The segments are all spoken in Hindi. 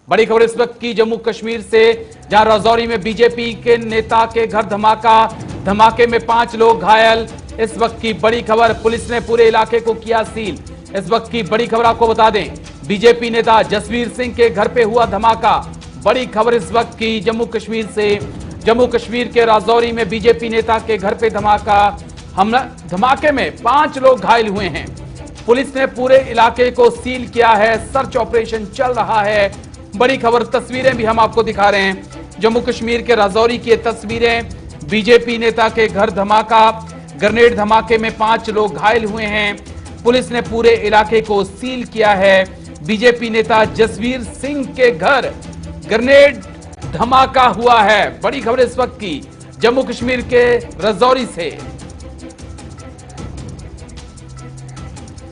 बड़ी खबर इस वक्त की जम्मू कश्मीर से, जहां राजौरी में बीजेपी के नेता के घर धमाका, धमाके में 5 लोग घायल। इस वक्त की बड़ी खबर, पुलिस ने पूरे इलाके को किया सील। इस वक्त की बड़ी खबर आपको बता दें, बीजेपी नेता जसवीर सिंह के घर पे हुआ धमाका। बड़ी खबर इस वक्त की जम्मू कश्मीर से, जम्मू कश्मीर के राजौरी में बीजेपी नेता के घर पे धमाका, हमला, धमाके में 5 लोग घायल हुए हैं। पुलिस ने पूरे इलाके को सील किया है, सर्च ऑपरेशन चल रहा है। बड़ी खबर, तस्वीरें भी हम आपको दिखा रहे हैं। जम्मू कश्मीर के राजौरी की तस्वीरें, बीजेपी नेता के घर धमाका, ग्रेनेड धमाके में 5 लोग घायल हुए हैं। पुलिस ने पूरे इलाके को सील किया है। बीजेपी नेता जसवीर सिंह के घर ग्रेनेड धमाका हुआ है। बड़ी खबर इस वक्त की जम्मू कश्मीर के राजौरी से,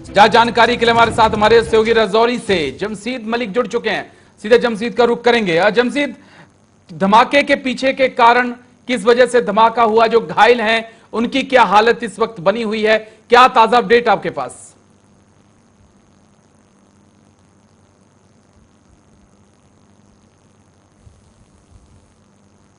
जहां जानकारी के लिए हमारे साथ हमारे सहयोगी राजौरी से जमशीद मलिक जुड़ चुके हैं। सीधे जमशीद का रुख करेंगे। जमशीद, धमाके के पीछे के कारण, किस वजह से धमाका हुआ, जो घायल हैं उनकी क्या हालत इस वक्त बनी हुई है, क्या ताजा अपडेट आपके पास?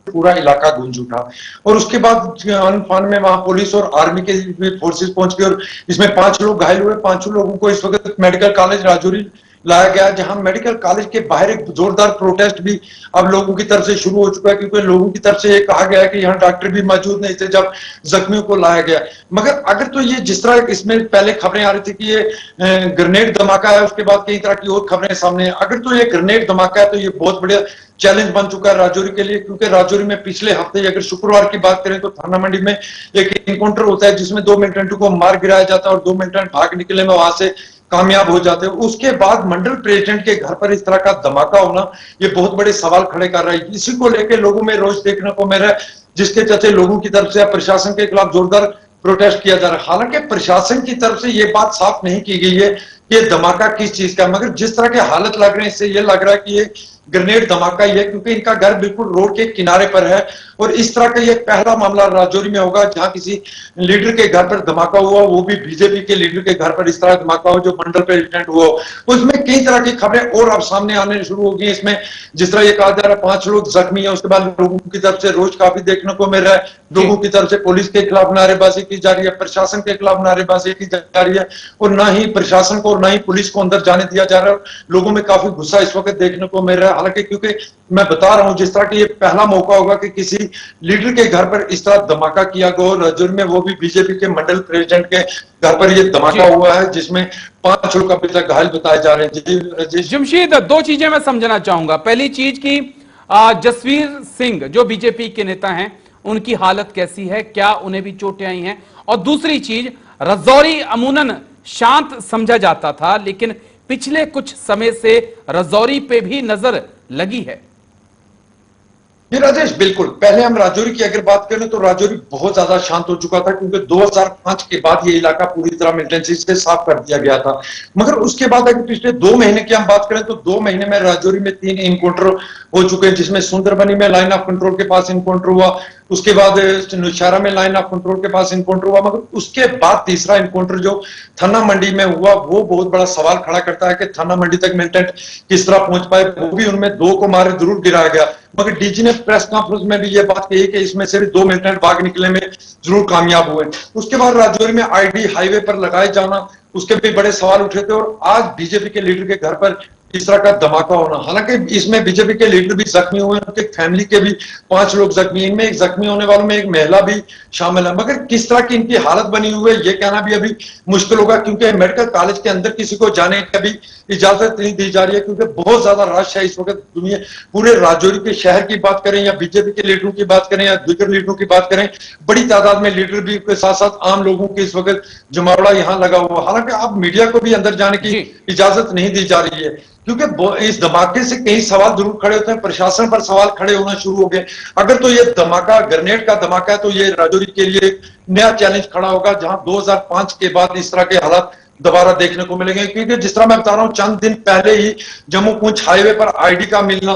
पूरा इलाका गूंज उठा और उसके बाद अनफान में वहां पुलिस और आर्मी के फोर्सेस पहुंच गए और इसमें 5 लोग घायल हुए। 5 लोगों को इस वक्त मेडिकल कॉलेज राजौरी लाया गया, जहां मेडिकल कॉलेज के बाहर एक जोरदार प्रोटेस्ट भी अब लोगों की तरफ से शुरू हो चुका है, क्योंकि लोगों की तरफ से ये कहा गया है कि यहाँ डॉक्टर भी मौजूद नहीं थे जब जख्मियों को लाया गया। मगर अगर तो ये जिस तरह इसमें पहले खबरें आ रही थी कि ये ग्रेनेड धमाका है, उसके बाद कई तरह की और खबरें सामने, अगर तो ये ग्रेनेड धमाका है तो ये बहुत बढ़िया चैलेंज बन चुका है राजौरी के लिए, क्योंकि राजौरी में पिछले हफ्ते, अगर शुक्रवार की बात करें तो थाना मंडी में एक इनकाउंटर होता है जिसमें 2 मिलिटेंट को मार गिराया जाता है और 2 मिलिटेंट भाग निकले में वहां से कामयाब हो जाते हैं। उसके बाद मंडल प्रेसिडेंट के घर पर इस तरह का धमाका होना, ये बहुत बड़े सवाल खड़े कर रहा है। इसी को लेकर लोगों में रोष देखने को मिल रहा है, जिसके चलते लोगों की तरफ से प्रशासन के खिलाफ जोरदार प्रोटेस्ट किया जा रहा है। हालांकि प्रशासन की तरफ से ये बात साफ नहीं की गई है कि धमाका किस चीज का, मगर जिस तरह के हालत लग रहे हैं इससे ये लग रहा है कि ये ग्रेनेड धमाका ही है, क्योंकि इनका घर बिल्कुल रोड के किनारे पर है और इस तरह का ये पहला मामला राजौरी में होगा जहां किसी लीडर के घर पर धमाका हुआ, वो भी बीजेपी के लीडर के घर पर इस तरह धमाका हो जो मंडल प्रेसिडेंट हुआ। उसमें कई तरह की खबरें और अब सामने आने शुरू हो गई। इसमें जिस तरह ये कहा जा रहा है 5 लोग जख्मी है, उसके बाद लोगों की तरफ से रोज काफी देखने को मिल रहा है, लोगों की तरफ से पुलिस के खिलाफ नारेबाजी की जा रही है, प्रशासन के खिलाफ नारेबाजी की जा रही है और ना ही प्रशासन को और ना ही पुलिस को अंदर जाने दिया जा रहा है। लोगों में काफी गुस्सा इस वक्त देखने को मिल रहा है। हालांकि क्योंकि मैं बता रहा हूं जिस तरह की ये पहला मौका होगा कि किसी लीडर के घर पर इस तरह धमाका किया गया, राजौरी में वो भी बीजेपी के मंडल प्रेसिडेंट के घर पर ये धमाका हुआ है जिसमें 5 लोग अभी तक घायल बताए जा रहे हैं। जी जमशीद, 2 चीजें मैं समझना चाहूंगा। पहली चीज की जसवीर सिंह जो बीजेपी के नेता हैं, उनकी हालत कैसी है, क्या उन्हें भी चोटें आई हैं? और दूसरी चीज, राजौरी अमूनन शांत समझा जाता था, लेकिन पिछले कुछ समय से राजौरी पे भी नजर लगी है। राजेश, बिल्कुल, पहले हम राजौरी की अगर बात करें तो राजौरी बहुत ज्यादा शांत हो चुका था, क्योंकि 2005 के बाद ये इलाका पूरी तरह मिलिटेंसी से साफ कर दिया गया था। मगर उसके बाद अगर पिछले 2 महीने की हम बात करें तो 2 महीने में राजौरी में 3 इनकाउंटर हो चुके हैं, जिसमें सुंदरबनी में लाइन ऑफ कंट्रोल के पास इनकाउंटर हुआ, उसके बाद नौशहरा में लाइन ऑफ कंट्रोल के पास इनकाउंटर हुआ, मगर उसके बाद तीसरा इनकाउंटर जो थाना मंडी में हुआ वो बहुत बड़ा सवाल खड़ा करता है कि थाना मंडी तक मिलिटेंट किस तरह पहुंच पाए। वो भी उनमें 2 को मारे जरूर गिराया गया, मगर डीजी ने प्रेस कॉन्फ्रेंस में भी ये बात कही कि इसमें से भी 2 मिलिटेंट भाग निकलने में जरूर कामयाब हुए। उसके बाद राजौरी में आईडी हाईवे पर लगाए जाना, उसके भी बड़े सवाल उठे थे और आज बीजेपी के लीडर के घर पर इस तरह का धमाका होना। हालांकि इसमें बीजेपी के लीडर भी जख्मी हुए, उनके फैमिली के भी 5 लोग जख्मी, इनमें एक जख्मी होने वालों में एक महिला भी शामिल है। मगर किस तरह की इनकी हालत बनी हुई है ये कहना भी अभी मुश्किल होगा, क्योंकि मेडिकल कॉलेज के अंदर किसी को जाने की अभी इजाजत नहीं दी जा रही है, क्योंकि बहुत ज्यादा रश है इस वक्त। दुनिया पूरे राजौरी के शहर की बात करें या बीजेपी के लीडरों की बात करें या दीगर लीडरों की बात करें, बड़ी तादाद में लीडर भी के साथ साथ आम लोगों की इस वक्त जमावड़ा यहाँ लगा हुआ। हालांकि अब मीडिया को भी अंदर जाने की इजाजत नहीं दी जा रही है, क्योंकि इस धमाके से कई सवाल जरूर खड़े होते हैं, प्रशासन पर सवाल खड़े होना शुरू हो गए। अगर तो ये धमाका ग्रेनेड का धमाका है तो ये राजौरी के लिए एक नया चैलेंज खड़ा होगा, जहां 2005 के बाद इस तरह के हालात दोबारा देखने को मिलेंगे। क्योंकि जिस तरह मैं बता रहा हूं, चंद दिन पहले ही जम्मू पुंछ हाईवे पर आईडी का मिलना,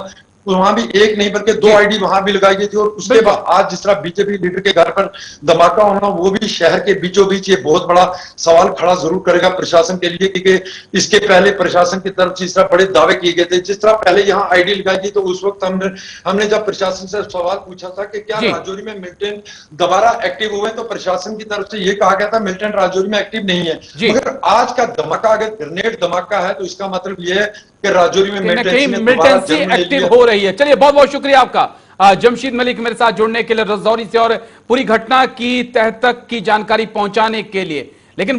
वहां भी एक नहीं बल्कि 2 आईडी वहां भी लगाई गई थी। और उसके बाद आज जिस तरह बीजेपी लीडर के घर पर धमाका होना, वो भी शहर के बीचों बीच ये बहुत बड़ा सवाल खड़ा जरूर करेगा प्रशासन के लिए, क्योंकि इसके पहले प्रशासन की तरफ से इस तरह बड़े दावे किए गए थे। जिस तरह पहले यहाँ आईडी लगाई गई तो उस वक्त हमने जब प्रशासन से सवाल पूछा था कि क्या राजौरी में मिलिटेंट दोबारा एक्टिव हुए, तो प्रशासन की तरफ से यह कहा गया था मिलिटेंट राजौरी में एक्टिव नहीं है। मगर आज का धमाका अगर ग्रेनेड धमाका है तो इसका मतलब यह है कि राजौरी में मिलिटेंसी एक्टिव हो रही है। चलिए, बहुत बहुत शुक्रिया आपका जमशीद मलिक मेरे साथ जुड़ने के लिए रजौरी से और पूरी घटना की तह तक की जानकारी पहुंचाने के लिए। लेकिन